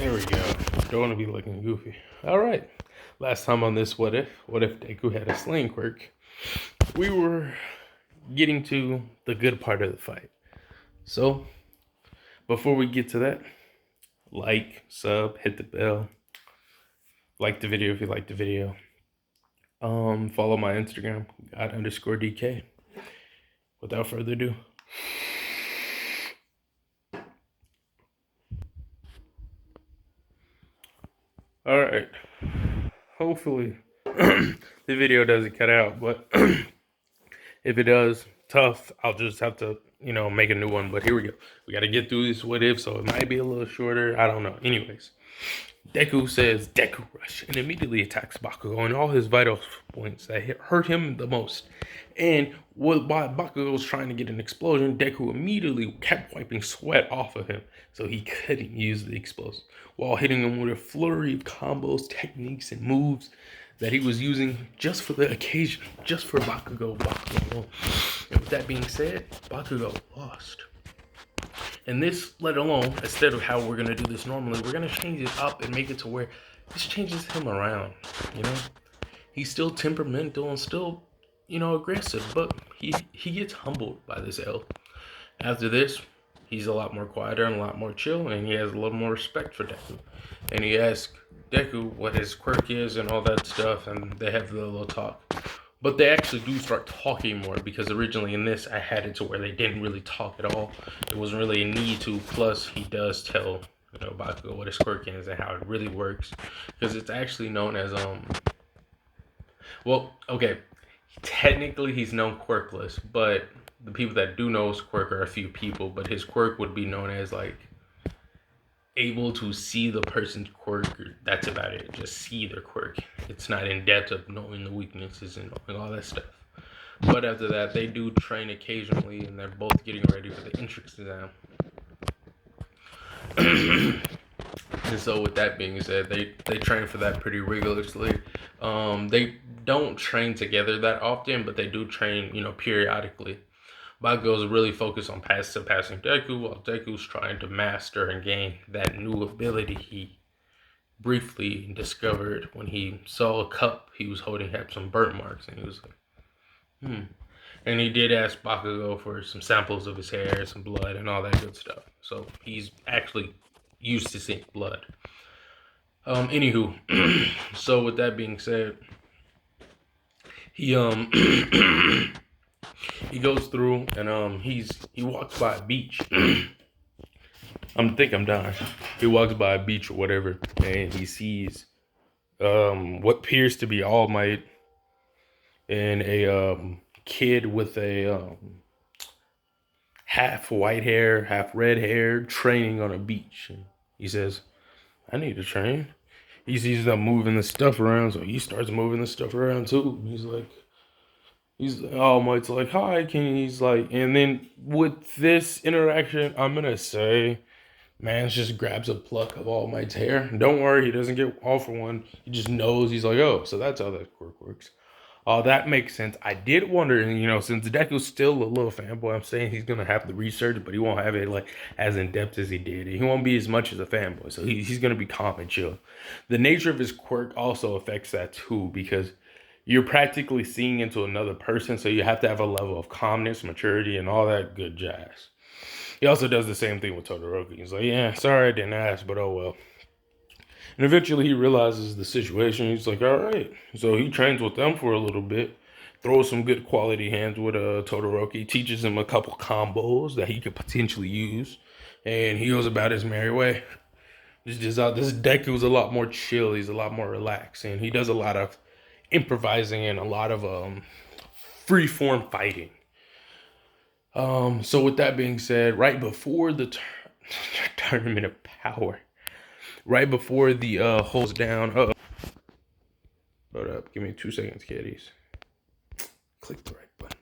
There we go. Don't want to be looking goofy. All right. Last time on this What If Deku had a Slayer Quirk, we were getting to the good part of the fight. So, before we get to that, like, sub, hit the bell. Like the video if you like the video. Follow my Instagram, God_DK. Without further ado. All right. Hopefully, the video doesn't cut out, but if it does, tough. I'll just have to, make a new one. But here we go. We got to get through this what if, so it might be a little shorter. I don't know. Anyways, Deku says Deku Rush and immediately attacks Bakugo on all his vital points that hurt him the most. And while Bakugo was trying to get an explosion, Deku immediately kept wiping sweat off of him so he couldn't use the explosive, while hitting him with a flurry of combos, techniques, and moves that he was using just for the occasion, just for Bakugo. And with that being said, Bakugo lost. And this, let alone, instead of how we're going to do this normally, we're going to change it up and make it to where this changes him around, He's still temperamental and still, aggressive, but he gets humbled by this L. After this, he's a lot more quieter and a lot more chill, and he has a little more respect for Deku. And he asks Deku what his quirk is and all that stuff, and they have the little talk. But they actually do start talking more, because originally in this, I had it to where they didn't really talk at all. There wasn't really a need to. Plus, he does tell, Bakugo what his quirk is and how it really works. Because it's actually known as, well, okay, technically he's known quirkless, but the people that do know his quirk are a few people, but his quirk would be known as, able to see the person's quirk. That's about it. Just see their quirk. It's not in depth of knowing the weaknesses and knowing all that stuff. But after that, they do train occasionally, and they're both getting ready for the entrance exam. And so with that being said, they train for that pretty rigorously. They don't train together that often, but they do train, periodically. Bakugo's really focused on surpassing Deku, while Deku's trying to master and gain that new ability he briefly discovered when he saw a cup he was holding had some burnt marks, and he was like, And he did ask Bakugo for some samples of his hair, some blood, and all that good stuff. So he's actually used to seeing blood. Anywho, so with that being said, he he goes through and he walks by a beach. I'm dying. He walks by a beach or whatever, and he sees what appears to be All Might and a kid with a half white hair, half red hair, training on a beach. And he says, "I need to train." He sees them moving the stuff around, so he starts moving the stuff around too. He's All Might's like, "Hi, he's like," and then with this interaction, I'm gonna say, man just grabs a pluck of All Might's hair. Don't worry, he doesn't get all for one. He just knows. He's like, oh, so that's how that quirk works. Oh, that makes sense. I did wonder, since Deku's still a little fanboy, I'm saying he's gonna have the research, but he won't have it as in depth as he did. He won't be as much as a fanboy, so he's gonna be calm and chill. The nature of his quirk also affects that too, because you're practically seeing into another person, so you have to have a level of calmness, maturity, and all that good jazz. He also does the same thing with Todoroki. He's like, yeah, sorry I didn't ask, but oh well. And eventually he realizes the situation. He's like, all right. So he trains with them for a little bit, throws some good quality hands with Todoroki, teaches him a couple combos that he could potentially use, and he goes about his merry way. This Deku's a lot more chill. He's a lot more relaxed, and he does a lot of improvising and a lot of free-form fighting. So with that being said, right before the tournament of power, right before the holds down. Hold up, give me 2 seconds, kiddies. Click the right button.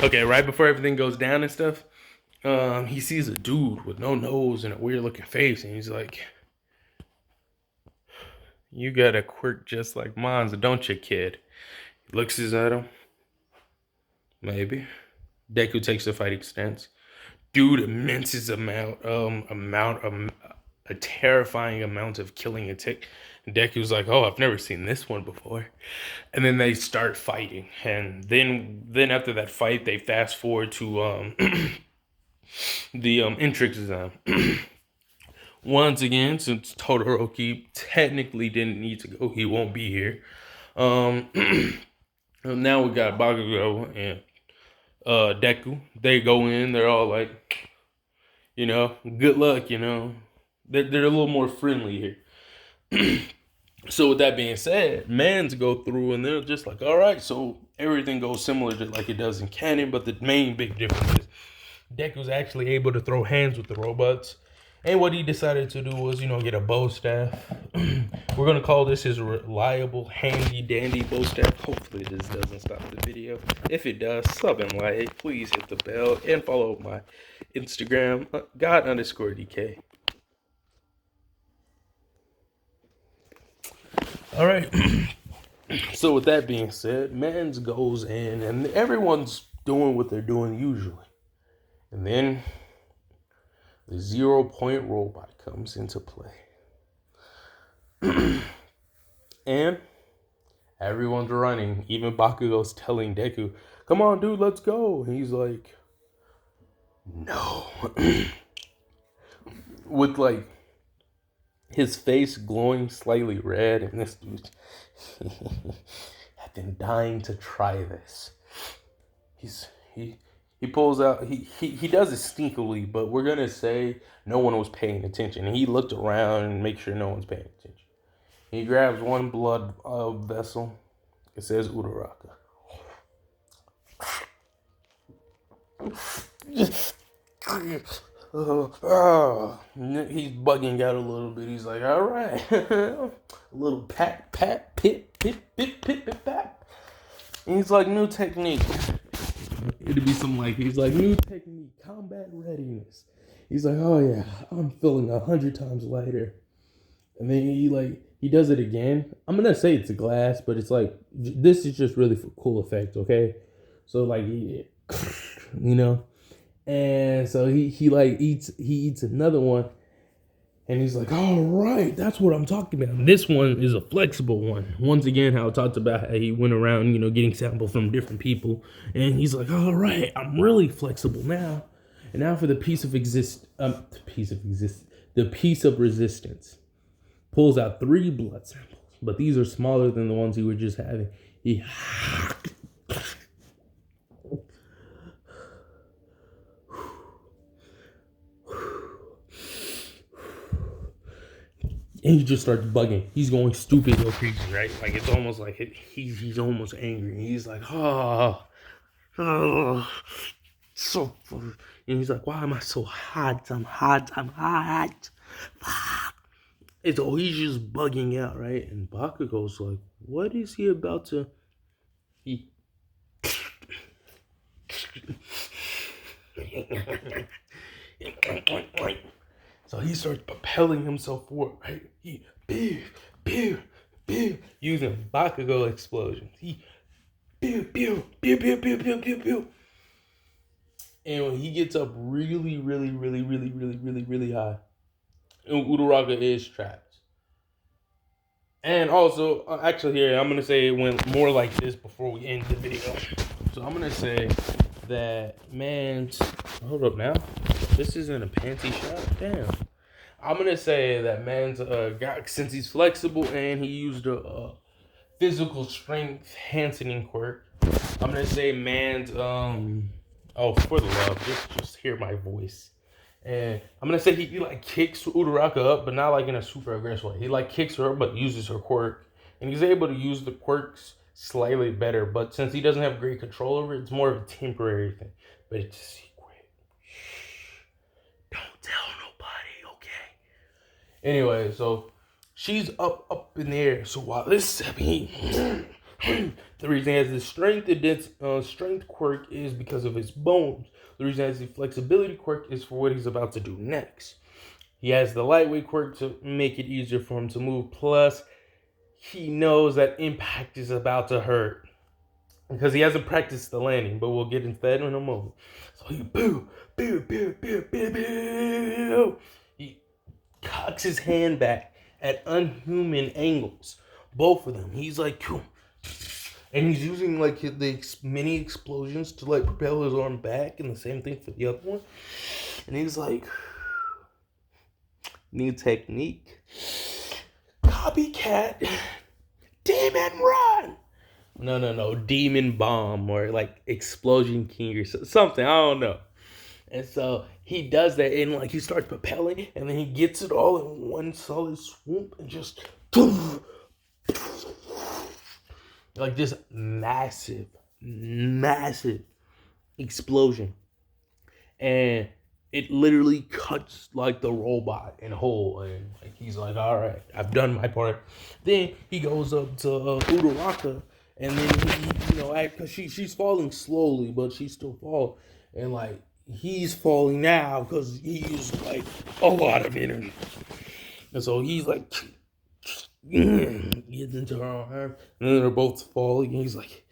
Okay, right before everything goes down and stuff, he sees a dude with no nose and a weird looking face, and he's like, "You got a quirk just like mine, don't you, kid?" He looks at him. Maybe. Deku takes the fighting stance. dude immense a terrifying amount of killing a tick. And Deku's like, oh, I've never seen this one before. And then they start fighting, and then after that fight, they fast forward to the entrance exam. Once again, since Todoroki technically didn't need to go, he won't be here. Um, now we got Bakugo and Deku. They go in. They're all like, good luck. They're a little more friendly here. So with that being said, mans go through and they're just like, all right, so everything goes similar to like it does in canon, but the main big difference is Deku's actually able to throw hands with the robots. And what he decided to do was, get a bow staff. We're going to call this his reliable, handy-dandy bow staff. Hopefully this doesn't stop the video. If it does, sub and like. Please hit the bell and follow my Instagram, God_DK. All right. So with that being said, Mans goes in and everyone's doing what they're doing usually. And then the 0-point robot comes into play. And everyone's running. Even Bakugo's telling Deku, come on, dude, let's go. And he's like, no. With like his face glowing slightly red. And this dude, I've been dying to try this. He pulls out, he does it sneakily, but we're going to say no one was paying attention. And he looked around and make sure no one's paying attention. He grabs one blood vessel. It says Uraraka. He's bugging out a little bit. He's like, all right. A little pat, pit. And he's like, new technique. It'd be something like, he's like, new technique, combat readiness. He's like, oh yeah, I'm feeling 100 times lighter. And then he does it again. I'm gonna say it's a glass, but it's like, this is just really for cool effect, okay? So like, and so he eats another one, and he's like, all right, that's what I'm talking about. And this one is a flexible one. Once again, how I talked about how he went around, getting samples from different people. And he's like, all right, I'm really flexible now. And now for the piece of resistance. Pulls out 3 blood samples. But these are smaller than the ones he was just having. And he just starts bugging. He's going stupid or crazy, right? Like it's almost like he's almost angry. He's like, so. And he's like, why am I so hot? I'm hot. And so he's just bugging out, right? And Bakugo's like, what is he about to? So he starts propelling himself forward, right? Using Bakugo explosions. And when he gets up really high, Uraraka is trapped. And also, actually here, I'm going to say it went more like this before we end the video. So I'm going to say that hold up now. This isn't a panty shot. Damn. I'm gonna say that man's since he's flexible and he used a physical strength enhancing quirk. I'm gonna say man's for the love, just hear my voice. And I'm gonna say he kicks Uraraka up, but not like in a super aggressive way. He kicks her up, but uses her quirk, and he's able to use the quirks slightly better. But since he doesn't have great control over it, it's more of a temporary thing. But it's a secret. Shh. Don't tell nobody, okay? Anyway, so she's up in the air. So while this, the reason he has the strength quirk is because of his bones. The reason he has the flexibility quirk is for what he's about to do next. He has the lightweight quirk to make it easier for him to move. Plus, he knows that impact is about to hurt. because he hasn't practiced the landing, but we'll get into that in a moment. So he boo, boo, boo, boo, boo, boo. He cocks his hand back at unhuman angles, both of them. He's like, and he's using like the mini explosions to like propel his arm back, and the same thing for the other one. And he's like, new technique, copycat, demon run. No, demon bomb or like explosion king or something. I don't know. And so he does that, and like he starts propelling, and then he gets it all in one solid swoop, and just like this massive explosion, and it literally cuts like the robot in whole, and like he's like, all right, I've done my part. Then he goes up to Uraraka, and then he, because she's falling slowly, but she's still falling, and like he's falling now because he used like a lot of energy, and so he's like gets into her arm, and then they're both falling, and he's like,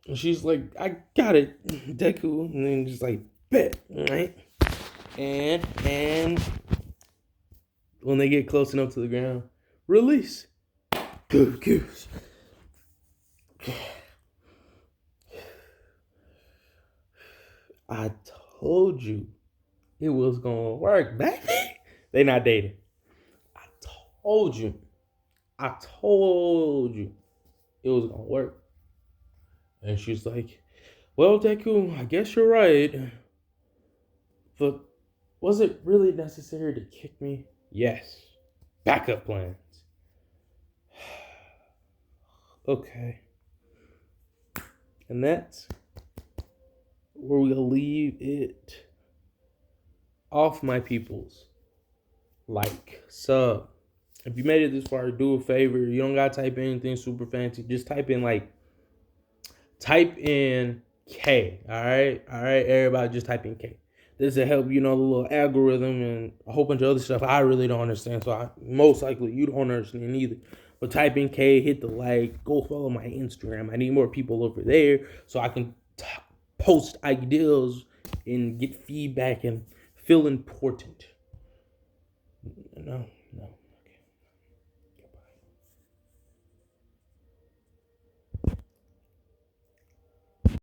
and she's like, I got it, Deku, and then just like, bet, right? And when they get close enough to the ground, release. Goose. I told you it was gonna work, baby. They not dating. I told you it was gonna work. And she's like, well, Deku, I guess you're right. But was it really necessary to kick me? Yes. Backup plans. Okay. And that's where we'll leave it off, my peoples. Like, sub. If you made it this far, do a favor. You don't gotta type in anything super fancy. Just type in K. Alright, everybody just type in K. This will help, the little algorithm and a whole bunch of other stuff I really don't understand. So most likely you don't understand either. But type in K, hit the like, go follow my Instagram. I need more people over there so I can post ideas and get feedback and feel important.